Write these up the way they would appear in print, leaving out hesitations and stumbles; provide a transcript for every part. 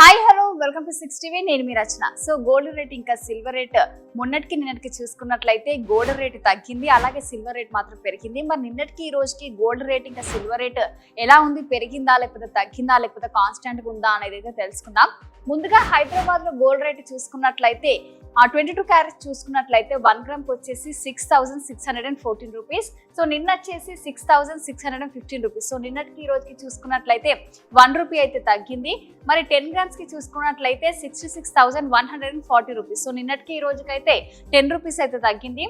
Hi hello welcome to 6TV. నేను మీ రచన. So gold rate ఇంకా silver rate మొన్నటికి నిన్నటికి చూసుకున్నట్లయితే గోల్డ్ రేట్ తగ్గింది, అలాగే సిల్వర్ రేట్ మాత్రం పెరిగింది. మరి నిన్నటికి ఈ రోజుకి గోల్డ్ రేట్ ఇంకా సిల్వర్ రేట్ ఎలా ఉంది, పెరిగిందా లేకపోతే తగ్గిందా లేకపోతే కాన్స్టెంట్ గా ఉందా అనేది అయితే తెలుసుకుందాం. ముందుగా హైదరాబాద్ లో గోల్డ్ రేట్ చూసుకున్నట్లయితే 22 క్యారెట్స్ చూసుకున్నట్లయితే 1 గ్రామ్ వచ్చేసి 6,614 రూపీస్. సో నిన్న వచ్చేసి 6,615 రూపీస్. సో నిన్నటికి ఈ రోజుకి చూసుకున్నట్లయితే 1 రూపీ అయితే తగ్గింది. మరి 10 గ్రామ్స్ కి చూసుకున్నట్లయితే 66,140 రూపీస్. సో నిన్నటికి ఈ రోజుకైతే 10 రూపీస్ అయితే తగ్గింది.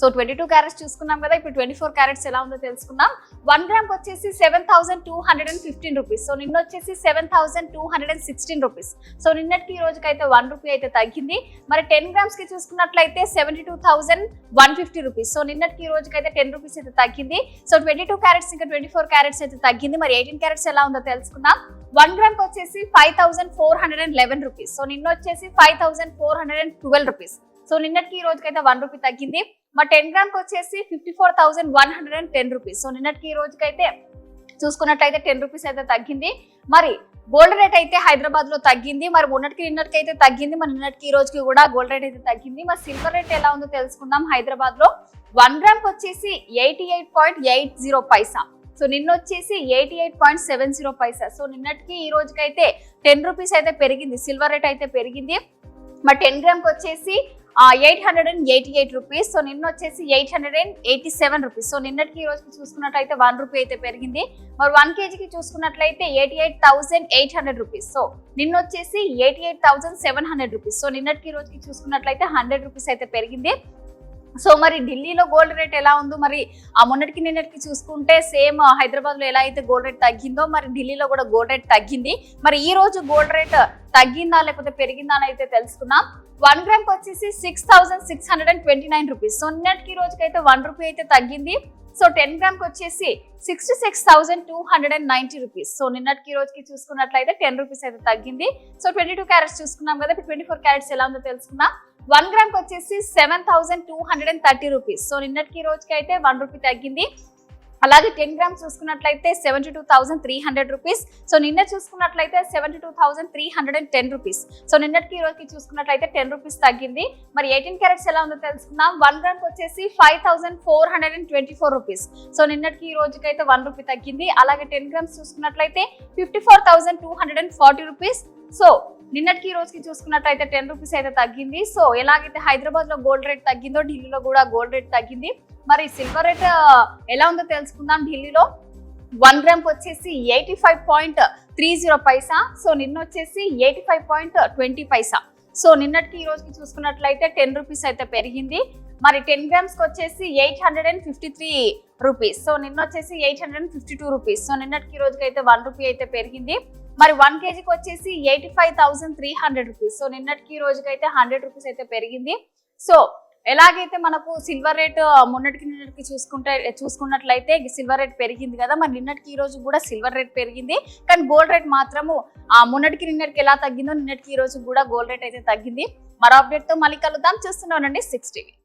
సో 22 క్యారెట్స్ చూసుకున్నాం కదా, ఇప్పుడు 24 క్యారెట్స్ ఎలా ఉందో తెలుసుకుందాం. 1 గ్రామ్ వచ్చేసి 7,215 రూపీస్. సో నిన్న వచ్చేసి 7,216 రూపీస్. సో నిన్నటికి ఈ రోజుకైతే 1 రూపీ అయితే తగ్గింది. మరి 10 గ్రామ్స్ కి చూసుకున్నట్లయితే 72,150 రూపీస్. సో నిన్నటికి ఈ రోజుకైతే 10 రూపీస్ అయితే తగ్గింది. సో 22 క్యారెట్స్ ఇంకా 24 క్యారెట్స్ అయితే తగ్గింది. మరి 18 క్యారెట్స్ ఎలా ఉందో తెలుసుకుందాం. 1 గ్రామ్ కి వచ్చేసి 5,411 రూపీస్. సో నిన్న వచ్చేసి 5,412 రూపీస్. సో నిన్నటికి ఈ రోజుకైతే 1 రూపీ తగ్గింది. మరి 10 గ్రామ్ కి వచ్చేసి 54,110 రూపీస్. సో నిన్నటికి ఈ రోజుకైతే చూసుకున్నట్లయితే 10 రూపీస్ అయితే తగ్గింది. మరి గోల్డ్ రేట్ అయితే హైదరాబాద్ లో తగ్గింది. మరి మొన్నటికి నిన్నటికి అయితే తగ్గింది. మరి నిన్నటికి ఈ రోజుకి కూడా గోల్డ్ రేట్ అయితే తగ్గింది. మరి సిల్వర్ రేట్ ఎలా ఉందో తెలుసుకుందాం. హైదరాబాద్ లో 1 గ్రామ్ కి వచ్చేసి 88.80 పైసా. సో నిన్న వచ్చేసి 88.70 పైసా. సో నిన్నటికి ఈ రోజుకైతే 10 రూపీస్ అయితే పెరిగింది, సిల్వర్ రేట్ అయితే పెరిగింది. మరి 10 గ్రామ్ కి వచ్చేసి 888 రూపీస్. సో నిన్న వచ్చేసి 887 రూపీస్. సో నిన్నటికి ఈ రోజుకి చూసుకున్నట్లయితే 1 రూపీ అయితే పెరిగింది. మరి 1 కేజీకి చూసుకున్నట్లయితే 88,800 రూపీస్. సో నిన్న వచ్చేసి 88,700 రూపీస్. సో నిన్నటికి ఈ రోజుకి చూసుకున్నట్లయితే 100 రూపీస్ అయితే పెరిగింది. సో మరి ఢిల్లీలో గోల్డ్ రేట్ ఎలా ఉందో, మరి మొన్నటికి నిన్నటికి చూసుకుంటే సేమ్ హైదరాబాద్ లో ఎలా అయితే గోల్డ్ రేట్ తగ్గిందో మరి ఢిల్లీలో కూడా గోల్డ్ రేట్ తగ్గింది. మరి ఈ రోజు గోల్డ్ రేట్ తగ్గిందా లేకపోతే పెరిగిందా అని అయితే తెలుసుకున్నాం. 1 గ్రామ్ కి వచ్చేసి 6,629 రూపీస్. సో నిన్నటికి ఈ రోజుకైతే 1 రూపీ అయితే తగ్గింది. సో 10 గ్రామ్ కి వచ్చేసి 66,290 రూపీస్. సో నిన్నటికి ఈ రోజుకి చూసుకున్నట్లయితే 10 రూపీస్ అయితే తగ్గింది. సో 22 క్యారెట్స్ చూసుకున్నాం కదా, ఇప్పుడు 24 క్యారెట్స్ ఎలా ఉందో తెలుసుకున్నాం. 1 గ్రామ్ కి వచ్చేసి 7,230 రూపీస్. సో నిన్నటికి ఈ రోజుకి అయితే 1 రూపీ తగ్గింది. అలాగే 10 గ్రామ్స్ చూసుకున్నట్లయితే 72,300 రూపీస్. సో నిన్న చూసుకున్నట్లయితే 72,310 రూపీస్. సో నిన్నటికి ఈ రోజుకి చూసుకున్నట్లయితే 10 రూపీస్ తగ్గింది. మరి 18 క్యారెట్స్ ఎలా ఉందో తెలుసుకుందాం. 1 గ్రామ్ వచ్చేసి 5,424 రూపీస్. సో నిన్నటికి ఈ రోజుకైతే 1 రూపీ తగ్గింది. అలాగే 10 గ్రామ్స్ చూసుకున్నట్లయితే 54,240 రూపీస్. సో నిన్నటికి ఈ రోజుకి చూసుకున్నట్లయితే 10 రూపీస్ అయితే తగ్గింది. సో ఎలాగైతే హైదరాబాద్ లో గోల్డ్ రేట్ తగ్గిందో ఢిల్లీలో కూడా గోల్డ్ రేట్ తగ్గింది. మరి సిల్వర్ రేట్ ఎలా ఉందో తెలుసుకుందాం. ఢిల్లీలో 1 గ్రామ్ వచ్చేసి 85.30 పైసా. సో నిన్న వచ్చేసి 85.20 పైసా. సో నిన్నటికి ఈ రోజుకి చూసుకున్నట్లయితే 10 రూపీస్ అయితే పెరిగింది. మరి 10 గ్రామ్స్ కి వచ్చేసి 853 రూపీస్. సో నిన్న వచ్చేసి 852 రూపీస్. సో నిన్నటికి ఈ రోజుకి అయితే 1 రూపీ అయితే పెరిగింది. మరి 1 కేజీకి వచ్చేసి 85,300 రూపీస్. సో నిన్నటికి ఈ రోజుకైతే 100 రూపీస్ అయితే పెరిగింది. సో ఎలాగైతే మనకు సిల్వర్ రేట్ మొన్నటికి నిన్నటికి చూసుకున్నట్లయితే సిల్వర్ రేట్ పెరిగింది కదా, మరి నిన్నటికి ఈ రోజు కూడా సిల్వర్ రేట్ పెరిగింది. కానీ గోల్డ్ రేట్ మాత్రము మొన్నటికి నిన్నటికి ఎలా తగ్గిందో నిన్నటికి ఈ రోజు కూడా గోల్డ్ రేట్ అయితే తగ్గింది. మరో అప్డేట్ తో మళ్ళీ కలుద్దాం. చూస్తూనే ఉండండి 6TV.